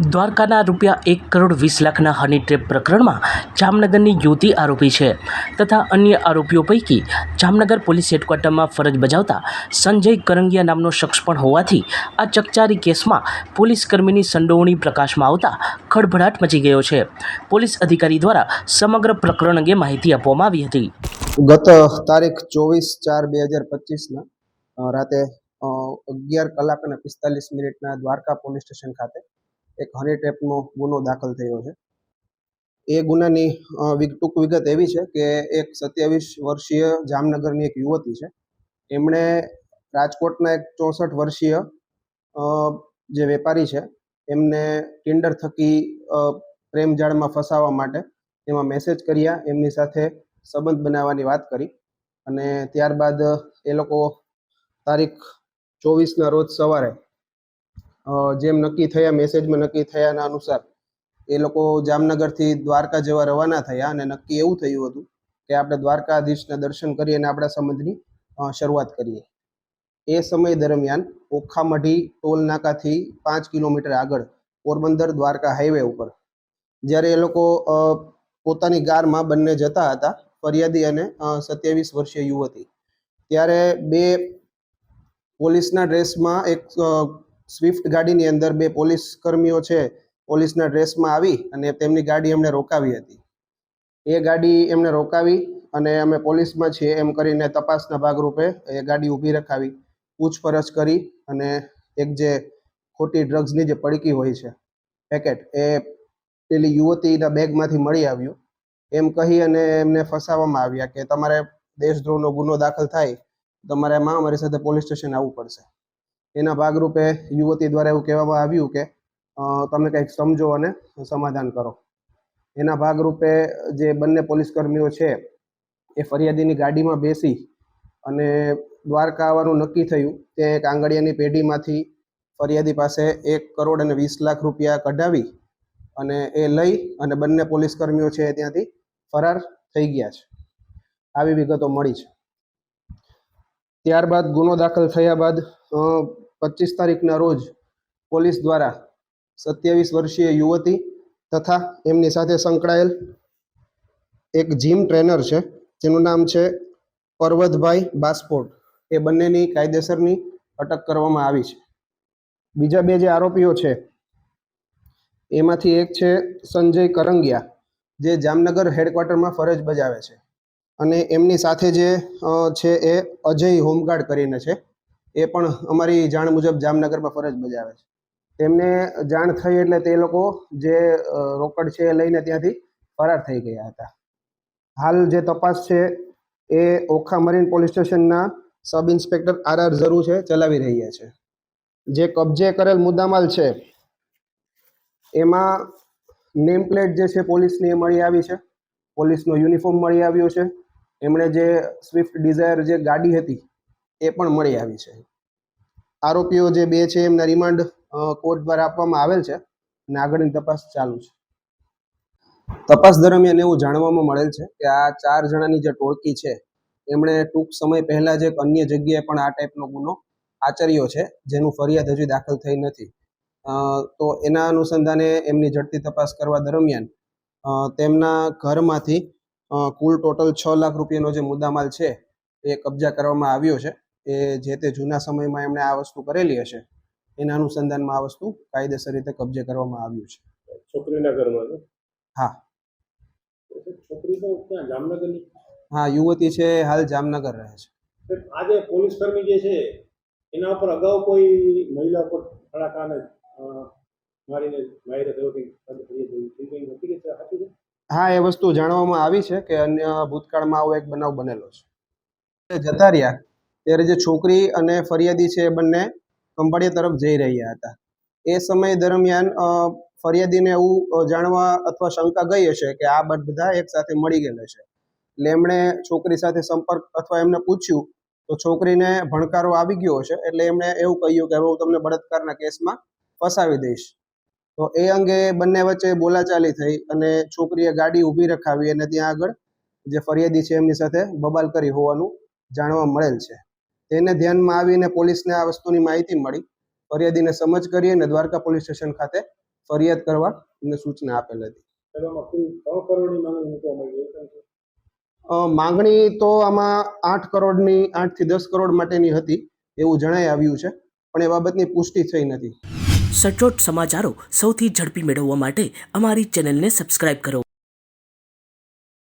દ્વારકાના ₹1,20,00,000ના હની ટ્રેપ પ્રકરણમાં જામનગરની યુવતી આરોપી છે તથા અન્ય આરોપીઓ પૈકી જામનગર પોલીસ હેડક્વાર્ટરમાં ફરજ બજાવતા સંજય કરંગિયા નામનો શખ્સ પણ હોવાથી આ ચકચારી કેસમાં પોલીસકર્મીની સંડોવણી પ્રકાશમાં આવતા ખળભળાટ મચી ગયો છે. પોલીસ અધિકારી દ્વારા સમગ્ર પ્રકરણ અંગે માહિતી આપવામાં આવી હતી. ગત તારીખ 24/4/2025ના રાતે 11:45 દ્વારકા પોલીસ સ્ટેશન ખાતે એક હની ટ્રેપનો ગુનો દાખલ થયો છે. એ ગુનાની ટૂંક વિગત એવી છે કે એક 27 વર્ષીય જામનગરની એક યુવતી છે. એમણે રાજકોટના એક 64 વર્ષીય જે વેપારી છે એમને ટિન્ડર થકી પ્રેમજાળમાં ફસાવવા માટે એમાં મેસેજ કર્યા, એમની સાથે સંબંધ બનાવવાની વાત કરી અને ત્યારબાદ એ લોકો તારીખ 24ના રોજ સવારે જેમ નક્કી થયા, મેસેજમાં નક્કી થયાના અનુસાર એ લોકો જામનગરથી દ્વારકા જવા રવાના થયા અને નક્કી એવું થયું હતું કે આપણે દ્વારકાધીશના દર્શન કરી અને આપણા સંબંધની શરૂઆત કરીએ. એ સમય દરમિયાન ઓખામઢી ટોલ નાકાથી 5 કિલોમીટર આગળ પોરબંદર દ્વારકા હાઈવે ઉપર જ્યારે એ લોકો પોતાની કારમાં બંને જતા હતા, ફરિયાદી અને 27 વર્ષીય યુવતી, ત્યારે બે પોલીસના ડ્રેસમાં એક સ્વિફ્ટ ગાડીની અંદર બે પોલીસ કર્મીઓ છે પોલીસના ડ્રેસમાં આવી અને તેમની ગાડી એમણે રોકાવી હતી. એ ગાડી એમણે રોકાવી અને અમે પોલીસમાં છીએ એમ કરીને તપાસના ભાગરૂપે એ ગાડી ઊભી રખાવી, પૂછપરછ કરી અને એક જે ખોટી ડ્રગ્સની જે પડીકી હોય છે પેકેટ, એ પેલી યુવતીના બેગમાંથી મળી આવ્યું. એમ કહી અને એમને ફસાવવામાં આવ્યા કે તમારે દેશદ્રોહનો ગુનો દાખલ થાય તમારે એમાં અમારી સાથે પોલીસ સ્ટેશન આવવું પડશે. એના ભાગરૂપે યુવતી દ્વારા એવું કહેવામાં આવ્યું કે તમે કંઈક સમજો અને સમાધાન કરો. એના ભાગરૂપે જે બંને પોલીસકર્મીઓ છે એ ફરિયાદીની ગાડીમાં બેસી અને દ્વારકા આવવાનું નક્કી થયું. તે એક આંગળીયાની પેઢીમાંથી ફરિયાદી પાસે ₹1,20,00,000 કઢાવી અને એ લઈ અને બંને પોલીસકર્મીઓ છે ત્યાંથી ફરાર થઈ ગયા છે. આવી વિગતો મળી છે. ત્યારબાદ ગુનો દાખલ થયા બાદ 25 તારીખના રોજ પોલીસ દ્વારા 27 વર્ષીય યુવતી તથા એમની સાથે સંકળાયેલ એક જીમ ટ્રેનર છે જેનું નામ છે પરવતભાઈ બાસ્પોર્ટ, એ બંનેની કાયદેસરની અટક કરવામાં આવી છે. બીજા બે જે આરોપીઓ છે એમાંથી એક છે સંજય કરંગિયા, જે જામનગર હેડક્વાર્ટરમાં ફરજ બજાવે છે, અને એમની સાથે જે છે એ અજય હોમગાર્ડ કરીને છે, એ પણ અમારી જાણ મુજબ જામનગરમાં ફરજ બજાવે છે. તેમને જાણ થઈ એટલે તે લોકો જે રોકડ છે એ લઈને ત્યાંથી ફરાર થઈ ગયા હતા. હાલ જે તપાસ છે એ ઓખા મરીન પોલીસ સ્ટેશનના સબ ઇન્સ્પેક્ટર RR ઝરુ છે ચલાવી રહ્યા છે. જે કબજે કરેલ મુદ્દામાલ છે એમાં નેમ પ્લેટ જે છે પોલીસની એ મળી આવી છે, પોલીસનો યુનિફોર્મ મળી આવ્યો છે, એમણે જે સ્વિફ્ટ ડિઝાયર જે ગાડી હતી એ પણ મળી આવી છે. આરોપીઓ જે બે છે એમના રિમાન્ડ કોર્ટ દ્વારા આપવામાં આવેલ છે અને આગળની તપાસ ચાલુ છે. તપાસ દરમિયાન એવું જાણવામાં મળેલ છે કે આ 4 જણાની જે ટોળકી છે એમણે ટૂંક સમય પહેલા જ એક અન્ય જગ્યાએ પણ આ ટાઈપનો ગુનો આચર્યો છે, જેનું ફરિયાદ હજી દાખલ થઈ નથી. તો એના અનુસંધાને એમની ઝડપી તપાસ કરવા દરમિયાન તેમના ઘરમાંથી કુલ ટોટલ ₹6 લાખનો જે મુદ્દામાલ છે એ કબજા કરવામાં આવ્યો છે. એ જે તે જૂના સમયમાં એમણે આ વસ્તુ કરેલી હશે એના અનુસંધાનમાં આ વસ્તુ કાયદેસર રીતે કબજે કરવામાં આવ્યું છે. છોકરીના ઘરમાં? હા. છોકરી તો ક્યાં જામનગરની? હા, યુવતી છે હાલ જામનગર રહે છે. આ જે પોલીસ કર્મી જે છે એના ઉપર અગાઉ કોઈ મહિલા ઉપર ધડાકાને મારીને માર્યા થયો કે હા, એ વસ્તુ જાણવામાં આવી છે કે અન્ય ભૂતકાળમાં આવો એક બનાવ બનેલો છે. જતા રહ્યા ત્યારે જે છોકરી અને ફરિયાદી છે એ બંને ખંભાળિયા તરફ જઈ રહ્યા હતા. એ સમય દરમિયાન ફરિયાદીને એવું જાણવા અથવા શંકા ગઈ હશે કે આ બધા એક સાથે મળી ગયેલા છે, એટલે એમણે છોકરી સાથે સંપર્ક અથવા એમને પૂછ્યું તો છોકરીને ભણકારો આવી ગયો હશે, એટલે એમણે એવું કહ્યું કે હવે હું તમને બળાત્કારના કેસમાં ફસાવી દઈશ. તો એ અંગે બંને વચ્ચે બોલાચાલી થઈ અને છોકરીએ ગાડી ઊભી રખાવી અને ત્યાં આગળ જે ફરિયાદી છે એમની સાથે બબાલ કરી હોવાનું જાણવા મળેલ છે. તેને ધ્યાનમાં આવીને પોલીસને આ વસ્તુની માહિતી મળી, ફરિયાદીને સમજ કરી અને દ્વારકા પોલીસ સ્ટેશન ખાતે ફરિયાદ કરવા એમને સૂચના આપેલ હતી. એમાં કુલ 3 કરોડની માંગણી મૂકવામાં આવી છે. માંગણી તો આમાં 8 કરોડની 8 થી 10 કરોડ માટેની હતી એવું જણાઈ આવ્યું છે, પણ એ બાબતની પુષ્ટિ થઈ નથી. સચોટ સમાચારો સૌથી ઝડપી મેળવવા માટે અમારી ચેનલને સબસ્ક્રાઇબ કરો.